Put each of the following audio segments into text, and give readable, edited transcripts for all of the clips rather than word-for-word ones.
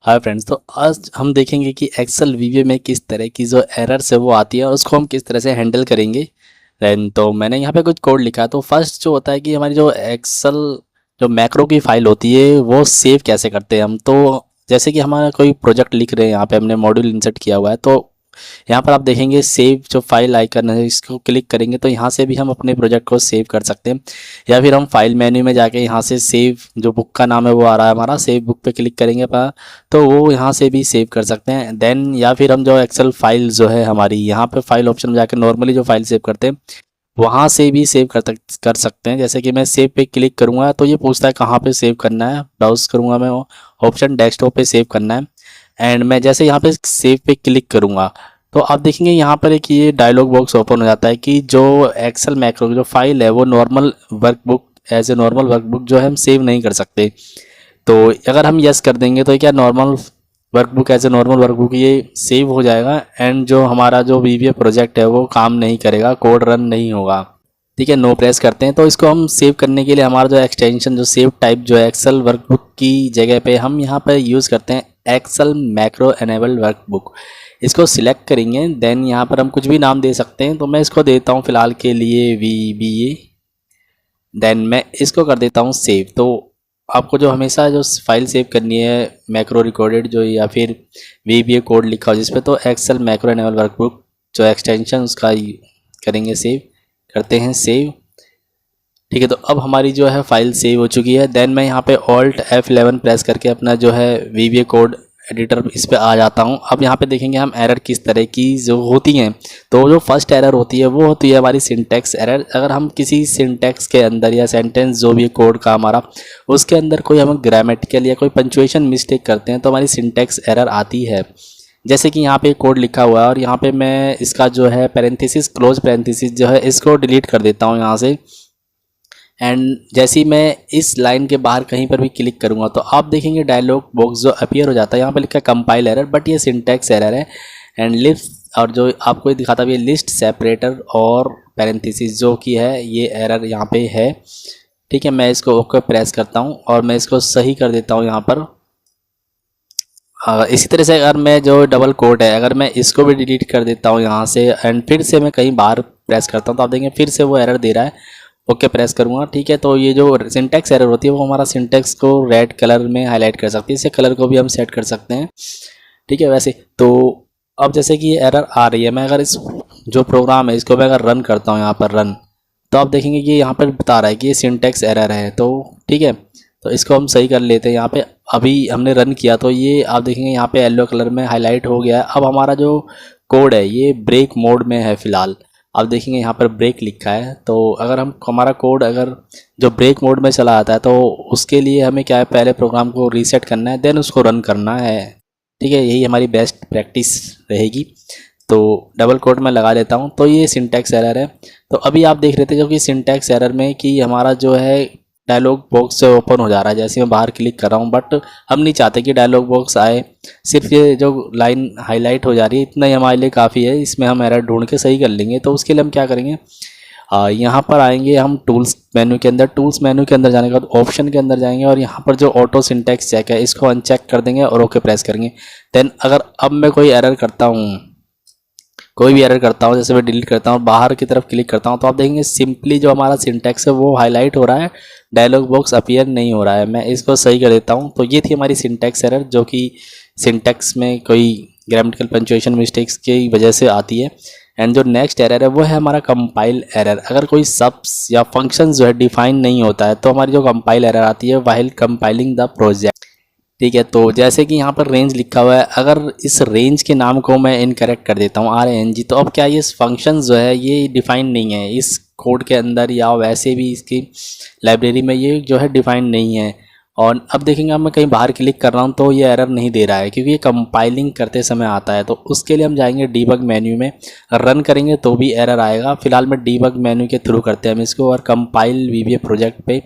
Hi friends, तो आज हम देखेंगे कि एक्सेल वीवीए में किस तरह की जो एरर्स है वो आती है और उसको हम किस तरह से हैंडल करेंगे। देन तो मैंने यहाँ पे कुछ कोड लिखा है। तो फर्स्ट जो होता है कि हमारी जो एक्सेल जो मैक्रो की फाइल होती है वो सेव कैसे करते हैं हम। तो जैसे कि हमारा कोई प्रोजेक्ट लिख रहे हैं, यहाँ पे हमने मॉड्यूल इंसर्ट किया हुआ है। तो यहाँ पर आप देखेंगे सेव जो फाइल आइकन है, इसको क्लिक करेंगे तो यहाँ से भी हम अपने प्रोजेक्ट को सेव कर सकते हैं। या फिर हम फाइल मेन्यू में जाके यहाँ से सेव जो बुक का नाम है वो आ रहा है हमारा, सेव बुक पे क्लिक करेंगे अपना, तो वो यहाँ से भी सेव कर सकते हैं। देन या फिर हम जो एक्सेल फाइल जो है हमारी, यहाँ पे फाइल ऑप्शन में जाकर नॉर्मली जो फाइल सेव करते हैं वहाँ से भी सेव कर सकते हैं। जैसे कि मैं सेव पे क्लिक करूँगा तो ये पूछता है कहाँ पे सेव करना है। ब्राउज करूँगा मैं, ऑप्शन डेस्कटॉप पे सेव करना है। एंड मैं जैसे यहाँ पे सेव पे क्लिक करूँगा तो आप देखेंगे यहाँ पर एक ये डायलॉग बॉक्स ओपन हो जाता है कि जो एक्सेल मैक्रो की जो फाइल है वो normal workbook as a normal workbook जो है हम सेव नहीं कर सकते। तो अगर हम यस कर देंगे तो क्या normal workbook as a normal workbook ये सेव हो जाएगा एंड जो हमारा जो वीवीए प्रोजेक्ट है वो काम नहीं करेगा, कोड रन नहीं होगा। ठीक है, नो प्रेस करते हैं। तो इसको हम सेव करने के लिए हमारा जो एक्सटेंशन जो सेव टाइप जो है एक्सेल वर्कबुक की जगह पे हम यहाँ पर यूज़ करते हैं एक्सेल मैक्रो एनेबल वर्कबुक। इसको सिलेक्ट करेंगे, देन यहाँ पर हम कुछ भी नाम दे सकते हैं। तो मैं इसको देता हूँ फ़िलहाल के लिए वीवीए। देन मैं इसको कर देता हूँ सेव। तो आपको जो हमेशा जो फाइल सेव करनी है मैक्रो रिकॉर्डेड जो या फिर वीवीए कोड लिखा हो जिस पे, तो एक्सेल मैक्रो एनेबल वर्कबुक जो एक्सटेंशन उसका करेंगे सेव। करते हैं सेव। ठीक है, तो अब हमारी जो है फाइल सेव हो चुकी है। देन मैं यहाँ पे ऑल्ट F11 प्रेस करके अपना जो है वीवीए कोड एडिटर इस पे आ जाता हूँ। अब यहाँ पे देखेंगे हम एरर किस तरह की जो होती हैं। तो जो फर्स्ट एरर होती है वो होती है हमारी सिंटैक्स एरर। अगर हम किसी सिंटैक्स के अंदर या सेंटेंस जो भी कोड का हमारा उसके अंदर कोई हम ग्रामेटिकल या कोई पंचुएशन मिस्टेक करते हैं तो हमारी सिंटैक्स एरर आती है। जैसे कि यहाँ पे कोड लिखा हुआ है और यहाँ पे मैं इसका जो है पैरेंथेसिस क्लोज पैरेंथेसिस जो है इसको डिलीट कर देता हूँ यहाँ से। एंड जैसे ही मैं इस लाइन के बाहर कहीं पर भी क्लिक करूंगा तो आप देखेंगे डायलॉग बॉक्स जो अपीयर हो जाता है। यहाँ पर लिखा है कंपाइल एरर, बट ये सिंटैक्स एरर है। एंड लिस्ट और जो आपको दिखाता भी है लिस्ट सेपरेटर और पैरेंथेसिस जो कि है ये एरर यहाँ पे है। ठीक है, मैं इसको ओके प्रेस करता हूँ और मैं इसको सही कर देता हूँ यहाँ पर। इसी तरह से अगर मैं जो डबल कोट है अगर मैं इसको भी डिलीट कर देता हूँ यहाँ से एंड फिर से मैं कहीं बाहर प्रेस करता हूँ तो आप देखेंगे फिर से वो एरर दे रहा है। ओके प्रेस करूँगा। ठीक है, तो ये जो सिंटैक्स एरर होती है वो हमारा सिंटैक्स को रेड कलर में हाईलाइट कर सकती है। इससे कलर को भी हम सेट कर सकते हैं। ठीक है, वैसे तो अब जैसे कि ये एरर आ रही है, मैं अगर इस जो प्रोग्राम है इसको मैं अगर रन करता हूँ यहाँ पर रन, तो आप देखेंगे कि यहाँ पर बता रहा है कि ये सिंटैक्स एरर है। तो ठीक है, तो इसको हम सही कर लेते हैं। यहाँ पे अभी हमने रन किया तो ये आप देखेंगे यहाँ पे येलो कलर में हाईलाइट हो गया है। अब हमारा जो कोड है ये ब्रेक मोड में है फ़िलहाल। आप देखेंगे यहाँ पर ब्रेक लिखा है। तो अगर हम हमारा कोड अगर जो ब्रेक मोड में चला आता है तो उसके लिए हमें क्या है, पहले प्रोग्राम को रीसेट करना है देन उसको रन करना है। ठीक है, यही हमारी बेस्ट प्रैक्टिस रहेगी। तो डबल कोट में लगा देता हूँ। तो ये सिंटैक्स एरर है। तो अभी आप देख रहे थे जो कि सिंटैक्स एरर में कि हमारा जो है डायलॉग बॉक्स से ओपन हो जा रहा है जैसे मैं बाहर क्लिक कर रहा हूँ, बट हम नहीं चाहते कि डायलॉग बॉक्स आए। सिर्फ ये जो लाइन हाईलाइट हो जा रही है इतना ही हमारे लिए काफ़ी है। इसमें हम एरर ढूंढ के सही कर लेंगे। तो उसके लिए हम क्या करेंगे, यहाँ पर आएंगे हम टूल्स मेन्यू के अंदर। टूल्स मेन्यू के अंदर जाने के बाद ऑप्शन के अंदर जाएंगे और यहाँ पर जो ऑटो सिंटैक्स चेक है इसको अनचेक कर देंगे और ओके प्रेस करेंगे। देन अगर अब मैं कोई एरर करता हूँ, कोई भी एरर करता हूँ, जैसे मैं डिलीट करता हूँ बाहर की तरफ क्लिक करता हूँ, तो आप देखेंगे सिंपली जो हमारा सिंटैक्स है वो हाईलाइट हो रहा है, डायलॉग बॉक्स अपीयर नहीं हो रहा है। मैं इसको सही कर देता हूँ। तो ये थी हमारी सिंटैक्स एरर जो कि सिंटैक्स में कोई ग्रामेटिकल पंचुएशन मिस्टेक्स की वजह से आती है। एंड जो नेक्स्ट एरर है वो है हमारा कंपाइल एरर। अगर कोई सब्स या फंक्शन जो है डिफाइन नहीं होता है तो हमारी जो कंपाइल एरर आती है वाइल कंपाइलिंग द प्रोजेक्ट। ठीक है, तो जैसे कि यहाँ पर रेंज लिखा हुआ है, अगर इस रेंज के नाम को मैं इनकरेक्ट कर देता हूँ RNG, तो अब क्या ये फंक्शन जो है ये डिफाइन नहीं है इस कोड के अंदर या वैसे भी इसकी लाइब्रेरी में ये जो है डिफाइन नहीं है। और अब देखेंगे अब मैं कहीं बाहर क्लिक कर रहा हूँ तो ये एरर नहीं दे रहा है क्योंकि ये कंपाइलिंग करते समय आता है। तो उसके लिए हम जाएंगे डीबग मेन्यू में, रन करेंगे तो भी एरर आएगा। फिलहाल मैं डीबग मेन्यू के थ्रू करते हैं हम इसको और कंपाइल वीवीए प्रोजेक्ट पे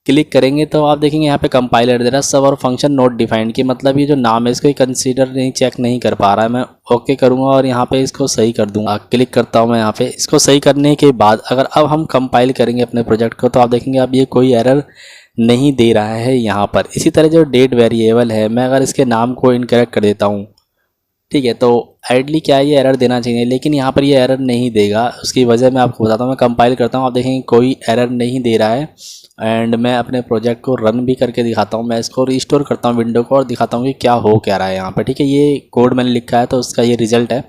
क्लिक करेंगे तो आप देखेंगे यहाँ पे कंपाइलर दे रहा है सब और फंक्शन नोट डिफाइंड की, मतलब ये जो नाम है इसको कंसीडर नहीं चेक नहीं कर पा रहा है। मैं ओके करूँगा और यहाँ पे इसको सही कर दूंगा। क्लिक करता हूँ मैं यहाँ पे। इसको सही करने के बाद अगर अब हम कंपाइल करेंगे अपने प्रोजेक्ट को तो आप देखेंगे अब ये कोई एरर नहीं दे रहा है यहाँ पर। इसी तरह जो डेट वेरिएबल है, मैं अगर इसके नाम को इनकरेक्ट कर देता हूँ, ठीक है, तो आइडली क्या है, ये एरर देना चाहिए, लेकिन यहाँ पर ये एरर नहीं देगा। उसकी वजह मैं आपको बताता हूँ। मैं कंपाइल करता हूँ, आप देखेंगे कोई एरर नहीं दे रहा है। एंड मैं अपने प्रोजेक्ट को रन भी करके दिखाता हूँ। मैं इसको रिस्टोर करता हूँ विंडो को और दिखाता हूँ कि क्या हो क्या रहा है यहाँ पर, ठीक है। ये कोड मैंने लिखा है तो उसका ये रिजल्ट है।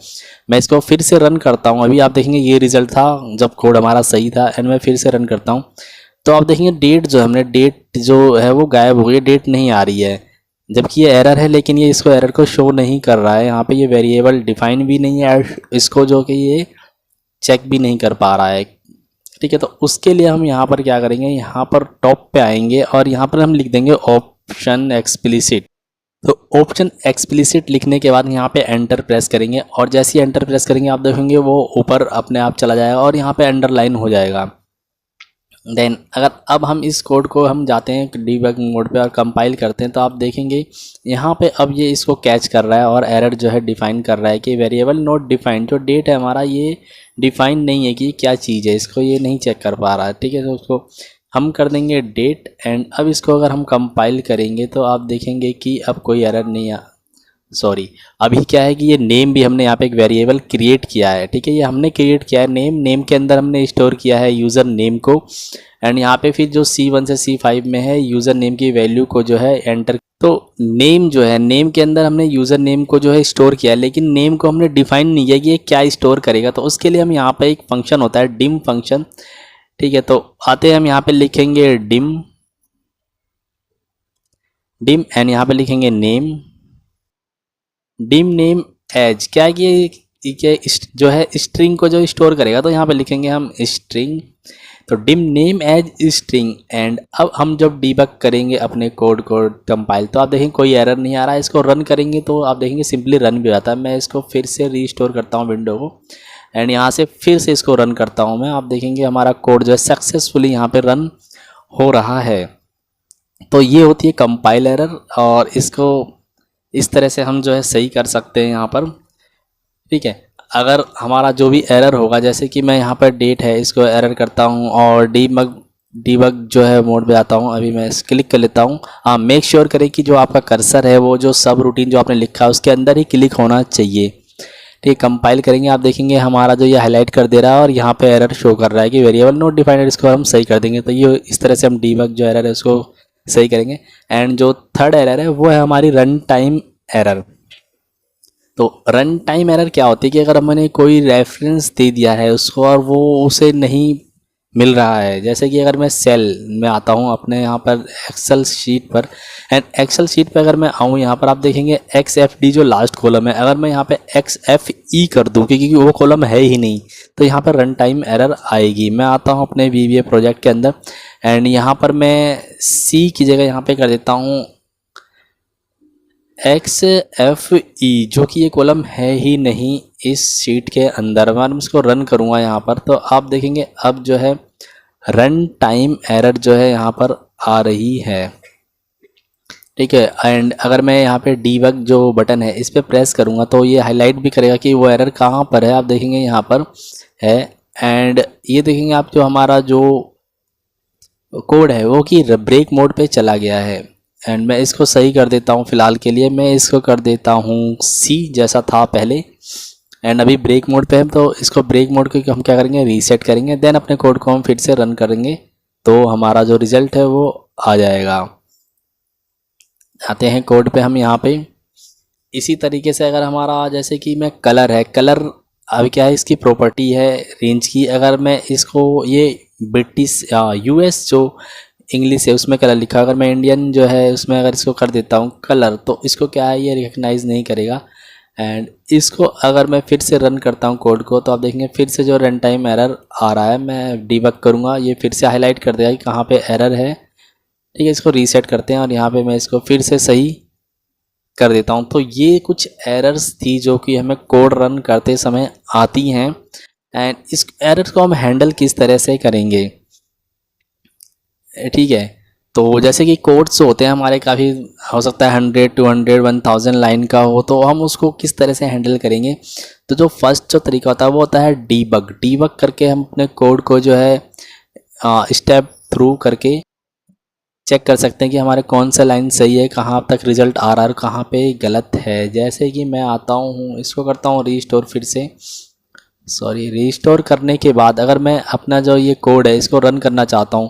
मैं इसको फिर से रन करता हूँ। अभी आप देखेंगे ये रिजल्ट था जब कोड हमारा सही था। एंड मैं फिर से रन करता हूँ तो आप देखेंगे डेट जो हमने डेट जो है वो गायब हो गई, डेट नहीं आ रही है, जबकि ये एरर है। लेकिन ये इसको एरर को शो नहीं कर रहा है। यहाँ पे ये वेरिएबल डिफाइन भी नहीं है, इसको जो कि ये चेक भी नहीं कर पा रहा है, ठीक है। तो उसके लिए हम यहाँ पर क्या करेंगे, यहाँ पर टॉप पे आएंगे और यहाँ पर हम लिख देंगे ऑप्शन एक्सप्लिसिट। तो ऑप्शन एक्सप्लिसिट लिखने के बाद यहाँ पे एंटर प्रेस करेंगे और जैसे ही एंटर प्रेस करेंगे आप देखेंगे वो ऊपर अपने आप चला जाएगा और यहाँ पे अंडरलाइन हो जाएगा। देन अगर अब हम इस कोड को हम जाते हैं डीबग मोड पे और कंपाइल करते हैं तो आप देखेंगे यहाँ पे अब ये इसको कैच कर रहा है और एरर जो है डिफाइन कर रहा है कि वेरिएबल नॉट डिफाइन। जो डेट है हमारा ये डिफाइन नहीं है कि क्या चीज़ है, इसको ये नहीं चेक कर पा रहा है, ठीक है। तो उसको हम कर देंगे डेट। एंड अब इसको अगर हम कंपाइल करेंगे तो आप देखेंगे कि अब कोई एरर नहीं आ सॉरी अभी क्या है कि ये नेम भी हमने यहाँ पे एक वेरिएबल क्रिएट किया है, ठीक है। ये हमने क्रिएट किया है नेम के अंदर हमने स्टोर किया है यूज़र नेम को। एंड यहाँ पे फिर जो C1 से C5 में है यूज़र नेम की वैल्यू को जो है एंटर, तो नेम जो है नेम के अंदर हमने यूज़र नेम को जो है स्टोर किया है, लेकिन नेम को हमने डिफाइन नहीं किया कि ये क्या स्टोर करेगा। तो उसके लिए हम यहाँ पे एक फंक्शन होता है डिम फंक्शन, ठीक है। तो आते हैं हम यहाँ पे लिखेंगे डिम एंड यहाँ पे लिखेंगे नेम डिम नेम एज, क्या है कि ये जो है स्ट्रिंग को जो स्टोर करेगा। तो यहाँ पे लिखेंगे हम स्ट्रिंग, तो dim name as string. And अब हम जब डीबग करेंगे अपने कोड को कंपाइल तो आप देखेंगे कोई एरर नहीं आ रहा है। इसको रन करेंगे तो आप देखेंगे सिंपली रन भी आता है। मैं इसको फिर से रीस्टोर करता हूँ विंडो को एंड यहाँ से फिर से इसको रन करता हूँ मैं। आप देखेंगे हमारा कोड जो है सक्सेसफुली यहाँ पे रन हो रहा है। तो ये होती है कंपाइल एरर और इसको इस तरह से हम जो है सही कर सकते हैं यहाँ पर, ठीक है। अगर हमारा जो भी एरर होगा, जैसे कि मैं यहाँ पर डेट है इसको एरर करता हूँ और डीबग जो है मोड पे आता हूँ। अभी मैं क्लिक कर लेता हूँ। हाँ, मेक श्योर करें कि जो आपका कर्सर है वो जो सब रूटीन जो आपने लिखा है उसके अंदर ही क्लिक होना चाहिए, ठीक है। कंपाइल करेंगे आप देखेंगे हमारा जो ये हाईलाइट कर दे रहा है और यहाँ पे एरर शो कर रहा है कि वेरिएबल नॉट डिफाइंड, इसको हम सही कर देंगे। तो ये इस तरह से हम डीबग जो एरर है उसको सही करेंगे। एंड जो थर्ड एरर है वो है हमारी रन टाइम एरर। तो रन टाइम एरर क्या होती है कि अगर मैंने कोई रेफरेंस दे दिया है उसको और वो उसे नहीं मिल रहा है, जैसे कि अगर मैं सेल में आता हूँ अपने यहाँ पर एक्सेल शीट पर एंड एक्सेल शीट पर अगर मैं आऊँ यहाँ पर आप देखेंगे XFD जो लास्ट कॉलम है, अगर मैं यहाँ पे XFE कर दूँ क्योंकि वो कॉलम है ही नहीं तो यहाँ पर रन टाइम एरर आएगी। मैं आता हूँ अपने VBA प्रोजेक्ट के अंदर एंड यहाँ पर मैं C की जगह यहाँ पे कर देता हूँ XFE, जो कि ये कॉलम है ही नहीं इस शीट के अंदर। मैं इसको रन करूँगा यहाँ पर तो आप देखेंगे अब जो है रन टाइम एरर जो है यहाँ पर आ रही है, ठीक है। एंड अगर मैं यहाँ पे डीबग जो बटन है इस पर प्रेस करूँगा तो ये हाईलाइट भी करेगा कि वो एरर कहाँ पर है। आप देखेंगे यहाँ पर है एंड ये देखेंगे आप जो हमारा जो कोड है वो कि ब्रेक मोड पे चला गया है। एंड मैं इसको सही कर देता हूँ फ़िलहाल के लिए। मैं इसको कर देता हूँ C जैसा था पहले एंड अभी ब्रेक मोड पे है तो इसको ब्रेक मोड को हम क्या करेंगे, रीसेट करेंगे। देन अपने कोड को हम फिर से रन करेंगे तो हमारा जो रिज़ल्ट है वो आ जाएगा। आते हैं कोड पे हम यहाँ पे। इसी तरीके से अगर हमारा जैसे कि मैं कलर है, कलर अभी क्या है इसकी प्रॉपर्टी है रेंज की। अगर मैं इसको ये ब्रिटिश US जो इंग्लिश है उसमें कलर लिखा, अगर मैं इंडियन जो है उसमें अगर इसको कर देता हूँ कलर तो इसको क्या है ये रिकग्नाइज़ नहीं करेगा। एंड इसको अगर मैं फिर से रन करता हूँ कोड को तो आप देखेंगे फिर से जो रन टाइम एरर आ रहा है। मैं डीबग करूँगा ये फिर से हाईलाइट कर देगा कि कहाँ पे एरर है, ठीक है। इसको रीसेट करते हैं और यहाँ पे मैं इसको फिर से सही कर देता हूँ। तो ये कुछ एरर्स थी जो कि हमें कोड रन करते समय आती हैं एंड इस एरर्स को हम हैंडल किस तरह से करेंगे, ठीक है। तो जैसे कि कोड्स होते हैं हमारे काफ़ी हो सकता है 100, 200, 1000 लाइन का हो, तो हम उसको किस तरह से हैंडल करेंगे। तो जो फर्स्ट जो तरीका होता है वो होता है डीबग करके हम अपने कोड को जो है स्टेप थ्रू करके चेक कर सकते हैं कि हमारे कौन सा लाइन सही है, कहाँ तक रिज़ल्ट आ रहा है और कहाँ पे गलत है। जैसे कि मैं आता हूँ, इसको करता हूँ रीस्टोर, फिर से सॉरी रीस्टोर करने के बाद अगर मैं अपना जो ये कोड है इसको रन करना चाहता हूँ,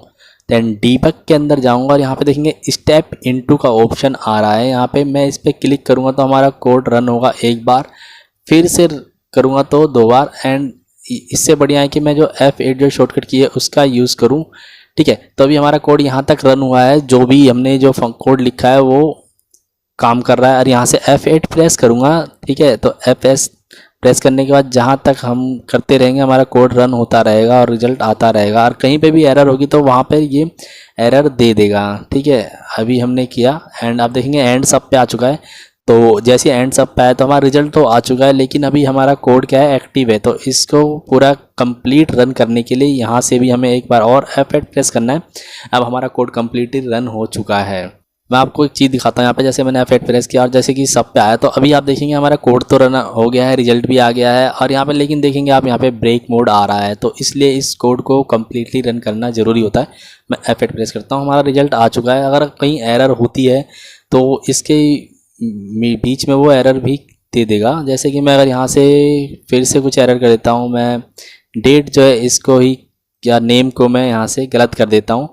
दैन डीबग के अंदर जाऊँगा और यहाँ पे देखेंगे स्टेप इनटू का ऑप्शन आ रहा है। यहाँ पे मैं इस पर क्लिक करूँगा तो हमारा कोड रन होगा एक बार, फिर से करूँगा तो 2 बार, एंड इससे बढ़िया है कि मैं जो F8 जो शॉर्टकट की है उसका यूज़ करूँ। ठीक है, तो अभी हमारा कोड यहाँ तक रन हुआ है, जो भी हमने जो कोड लिखा है वो काम कर रहा है। और यहाँ से F8 प्रेस करूँगा, ठीक है, तो F8 प्रेस करने के बाद जहाँ तक हम करते रहेंगे हमारा कोड रन होता रहेगा और रिजल्ट आता रहेगा। और कहीं पे भी एरर होगी तो वहाँ पर ये एरर दे देगा। ठीक है, अभी हमने किया एंड आप देखेंगे एंड सब पे आ चुका है। तो जैसे एंड सब पे आया तो हमारा रिजल्ट तो आ चुका है, लेकिन अभी हमारा कोड क्या है, एक्टिव है। तो इसको पूरा कंप्लीट रन करने के लिए यहाँ से भी हमें एक बार और F8 प्रेस करना है। अब हमारा कोड कम्प्लीटली रन हो चुका है। मैं आपको एक चीज़ दिखाता हूँ यहाँ पे, जैसे मैंने F8 प्रेस किया और जैसे कि सब पे आया, तो अभी आप देखेंगे हमारा कोड तो रन हो गया है, रिजल्ट भी आ गया है। और यहाँ पे लेकिन देखेंगे आप यहाँ पे ब्रेक मोड आ रहा है, तो इसलिए इस कोड को कम्प्लीटली रन करना ज़रूरी होता है। मैं F8 प्रेस करता हूँ, हमारा रिजल्ट आ चुका है। अगर कहीं एरर होती है तो इसके बीच में वो एरर भी दे देगा। जैसे कि मैं अगर यहाँ से फिर से कुछ एरर कर देता हूँ, मैं डेट जो है इसको ही या नेम को मैं यहाँ से गलत कर देता हूँ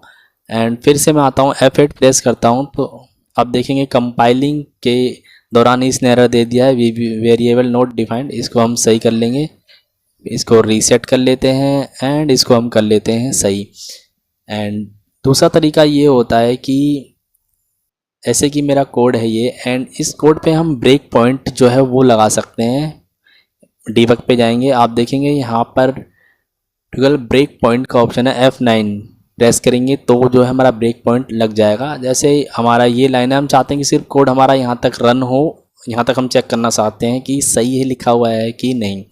एंड फिर से मैं आता हूँ F8 प्रेस करता हूँ, तो आप देखेंगे कंपाइलिंग के दौरान इसने एरर दे दिया है, वेरिएबल नॉट डिफाइंड। इसको हम सही कर लेंगे, इसको रीसेट कर लेते हैं एंड इसको हम कर लेते हैं सही। एंड दूसरा तरीका ये होता है कि ऐसे कि मेरा कोड है ये, एंड इस कोड पे हम ब्रेक पॉइंट जो है वो लगा सकते हैं। डीबग पे जाएंगे, आप देखेंगे यहाँ पर टॉगल ब्रेक पॉइंट का ऑप्शन है, F9 प्रेस करेंगे तो जो है हमारा ब्रेक पॉइंट लग जाएगा। जैसे हमारा ये लाइन है, हम चाहते हैं कि सिर्फ कोड हमारा यहाँ तक रन हो, यहाँ तक हम चेक करना चाहते हैं कि सही है लिखा हुआ है कि नहीं।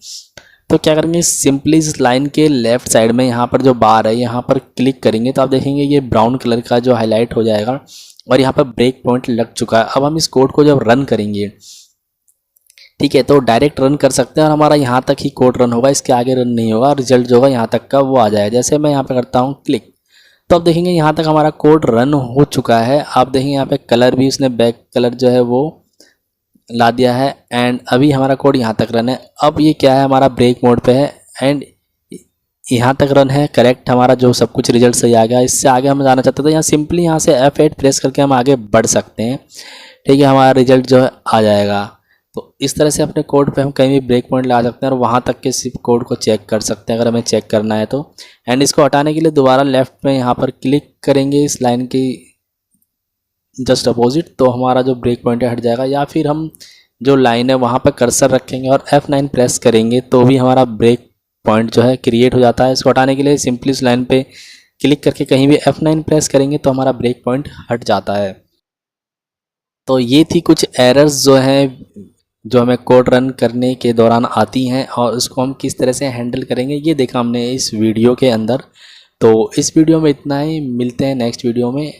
तो क्या करेंगे, सिंपली इस लाइन के लेफ्ट साइड में यहाँ पर जो बार है यहाँ पर क्लिक करेंगे तो आप देखेंगे ये ब्राउन कलर का जो हाईलाइट हो जाएगा और यहाँ पर ब्रेक पॉइंट लग चुका है। अब हम इस कोड को जब रन करेंगे, ठीक है, तो डायरेक्ट रन कर सकते हैं और हमारा यहाँ तक ही कोड रन होगा, इसके आगे रन नहीं होगा। रिजल्ट जो होगा यहाँ तक का वो आ जाएगा। जैसे मैं यहाँ पे करता हूँ क्लिक, तो आप देखेंगे यहाँ तक हमारा कोड रन हो चुका है। आप देखेंगे यहाँ पे कलर भी उसने बैक कलर जो है वो ला दिया है एंड अभी हमारा कोड यहाँ तक रन है। अब ये क्या है, हमारा ब्रेक मोड पे है एंड यहाँ तक रन है, करेक्ट, हमारा जो सब कुछ रिजल्ट सही आ गया। इससे आगे हम जाना चाहते थे, यहाँ सिंपली यहाँ से F8 प्रेस करके हम आगे बढ़ सकते हैं। ठीक है, हमारा रिजल्ट जो है आ जाएगा। तो इस तरह से अपने कोड पे हम कहीं भी ब्रेक पॉइंट लगा सकते हैं और वहाँ तक के सिर्फ कोड को चेक कर सकते हैं अगर हमें चेक करना है तो। एंड इसको हटाने के लिए दोबारा लेफ्ट में यहाँ पर क्लिक करेंगे इस लाइन की जस्ट अपोजिट, तो हमारा जो ब्रेक पॉइंट है हट जाएगा। या फिर हम जो लाइन है वहाँ पर कर्सर रखेंगे और F9 प्रेस करेंगे तो भी हमारा ब्रेक पॉइंट जो है क्रिएट हो जाता है। इसको हटाने के लिए सिंपली इस लाइन पे क्लिक करके कहीं भी F9 प्रेस करेंगे तो हमारा ब्रेक पॉइंट हट जाता है। तो ये थी कुछ एरर्स जो हैं जो हमें कोड रन करने के दौरान आती हैं और उसको हम किस तरह से हैंडल करेंगे ये देखा हमने इस वीडियो के अंदर। तो इस वीडियो में इतना ही, मिलते हैं नेक्स्ट वीडियो में।